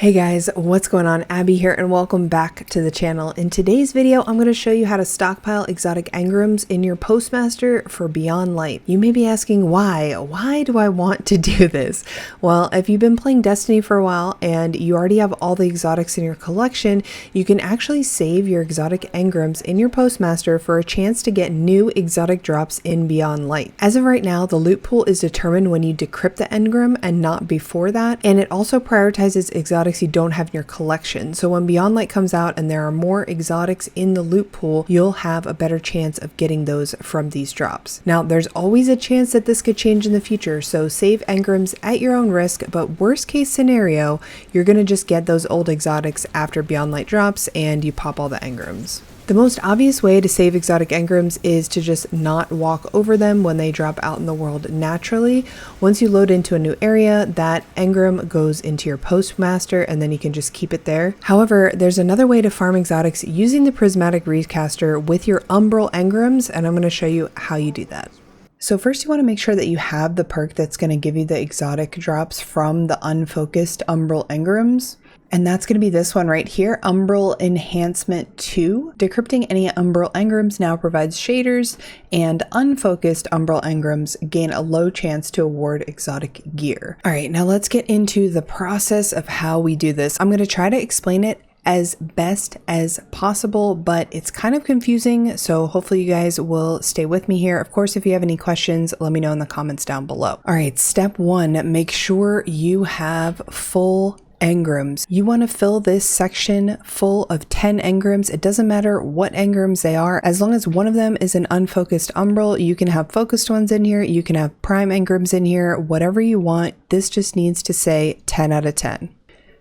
Hey guys, what's going on? Abby here and welcome back to the channel. In today's video, I'm going to show you how to stockpile exotic engrams in your Postmaster for Beyond Light. You may be asking why? Why do I want to do this? Well, if you've been playing Destiny for a while and you already have all the exotics in your collection, you can actually save your exotic engrams in your Postmaster for a chance to get new exotic drops in Beyond Light. As of right now, the loot pool is determined when you decrypt the engram and not before that, and it also prioritizes exotics you don't have in your collection. So when Beyond Light comes out and there are more exotics in the loot pool, you'll have a better chance of getting those from these drops. Now, there's always a chance that this could change in the future, so save engrams at your own risk, but worst case scenario, you're going to just get those old exotics after Beyond Light drops and you pop all the engrams. The most obvious way to save exotic engrams is to just not walk over them when they drop out in the world naturally. Once you load into a new area, that engram goes into your Postmaster and then you can just keep it there. However, there's another way to farm exotics using the prismatic recaster with your Umbral engrams, and I'm going to show you how you do that. So first you want to make sure that you have the perk that's going to give you the exotic drops from the unfocused Umbral engrams. And that's going to be this one right here, Umbral Enhancement II. Decrypting any Umbral engrams now provides shaders, and unfocused Umbral engrams gain a low chance to award exotic gear. All right, now let's get into the process of how we do this. I'm going to try to explain it as best as possible, but it's kind of confusing, so hopefully you guys will stay with me here. Of course, if you have any questions, let me know in the comments down below. All right, step one, make sure you have full engrams. You want to fill this section full of 10 engrams. It doesn't matter what engrams they are, as long as one of them is an unfocused umbral. You can have focused ones in here, you can have prime engrams in here, whatever you want. This just needs to say 10 out of 10.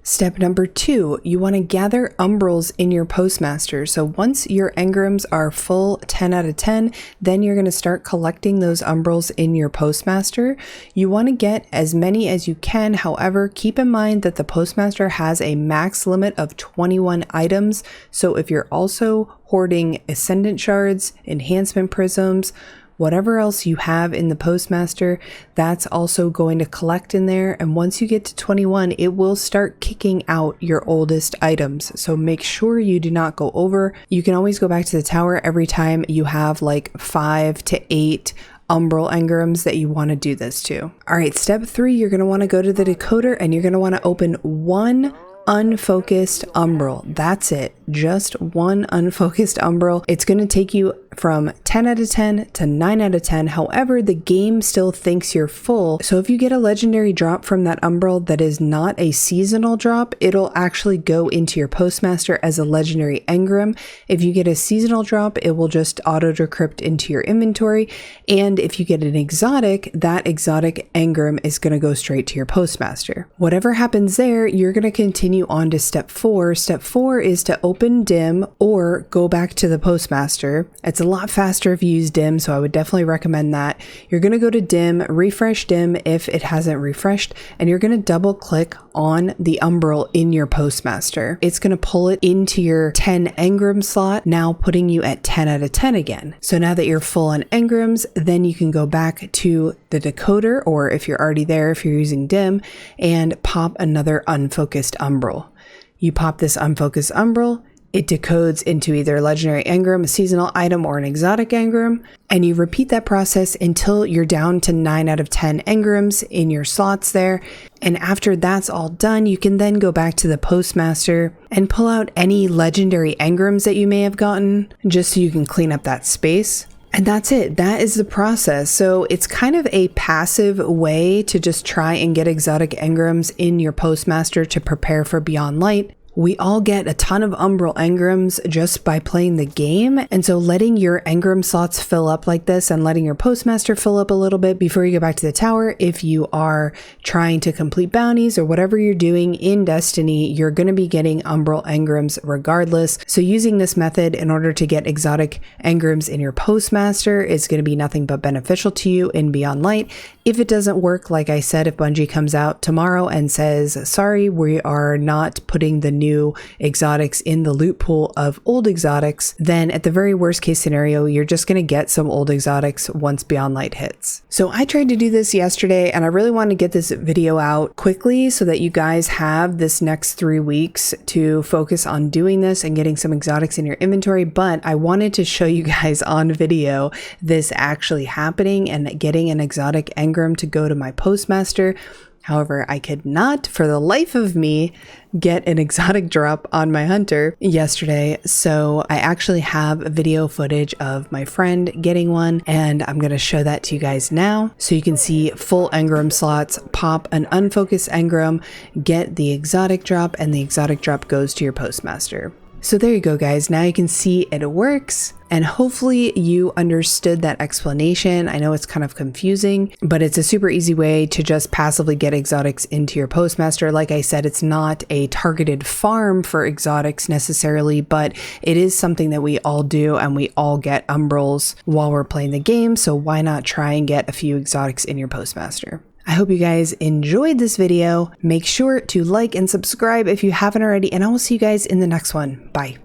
Step number two, you want to gather umbrals in your Postmaster. So once your engrams are full 10 out of 10, then you're going to start collecting those umbrals in your Postmaster. You want to get as many as you can. However, keep in mind that the Postmaster has a max limit of 21 items. So if you're also hoarding Ascendant shards, enhancement prisms, whatever else you have in the Postmaster, that's also going to collect in there. And once you get to 21, it will start kicking out your oldest items. So make sure you do not go over. You can always go back to the tower every time you have like 5 to 8 Umbral engrams that you want to do this to. All right, step 3, you're going to want to go to the decoder and you're going to want to open one unfocused umbral. That's it, just one unfocused umbral. It's going to take you from 10 out of 10 to 9 out of 10. However, the game still thinks you're full. So if you get a legendary drop from that umbral that is not a seasonal drop, it'll actually go into your Postmaster as a legendary engram. If you get a seasonal drop, it will just auto decrypt into your inventory. And if you get an exotic, that exotic engram is going to go straight to your Postmaster. Whatever happens there, you're going to continue on to step 4. Step 4 is to open dim or go back to the Postmaster. It's a lot faster if you use dim, so I would definitely recommend that. You're going to go to dim, refresh dim if it hasn't refreshed, and you're going to double click on the umbral in your Postmaster. It's going to pull it into your 10 engram slot, now putting you at 10 out of 10 again. So now that you're full on engrams, then you can go back to the decoder, or if you're already there, if you're using dim, and pop another unfocused umbral. You pop this unfocused umbral, it decodes into either a legendary engram, a seasonal item, or an exotic engram, and you repeat that process until you're down to 9 out of 10 engrams in your slots there. And after that's all done, you can then go back to the Postmaster and pull out any legendary engrams that you may have gotten, just so you can clean up that space. And that's it. That is the process. So it's kind of a passive way to just try and get exotic engrams in your Postmaster to prepare for Beyond Light. We all get a ton of Umbral engrams just by playing the game, and so letting your engram slots fill up like this and letting your Postmaster fill up a little bit before you go back to the tower, if you are trying to complete bounties or whatever you're doing in Destiny, you're going to be getting Umbral engrams regardless. So using this method in order to get exotic engrams in your Postmaster is going to be nothing but beneficial to you in Beyond Light. If it doesn't work, like I said, if Bungie comes out tomorrow and says, sorry, we are not putting the new exotics in the loot pool of old exotics, then at the very worst case scenario, you're just going to get some old exotics once Beyond Light hits. So I tried to do this yesterday, and I really wanted to get this video out quickly so that you guys have this next 3 weeks to focus on doing this and getting some exotics in your inventory. But I wanted to show you guys on video this actually happening and getting an exotic engram to go to my postmaster. However, I could not for the life of me get an exotic drop on my hunter yesterday. So I actually have video footage of my friend getting one, and I'm going to show that to you guys now. So you can see full engram slots, pop an unfocused engram, get the exotic drop, and the exotic drop goes to your postmaster. So there you go, guys. Now you can see it works, and hopefully you understood that explanation. I know it's kind of confusing, but it's a super easy way to just passively get exotics into your postmaster. Like I said, it's not a targeted farm for exotics necessarily, but it is something that we all do, and we all get umbrals while we're playing the game. So why not try and get a few exotics in your postmaster? I hope you guys enjoyed this video. Make sure to like and subscribe if you haven't already, and I will see you guys in the next one. Bye.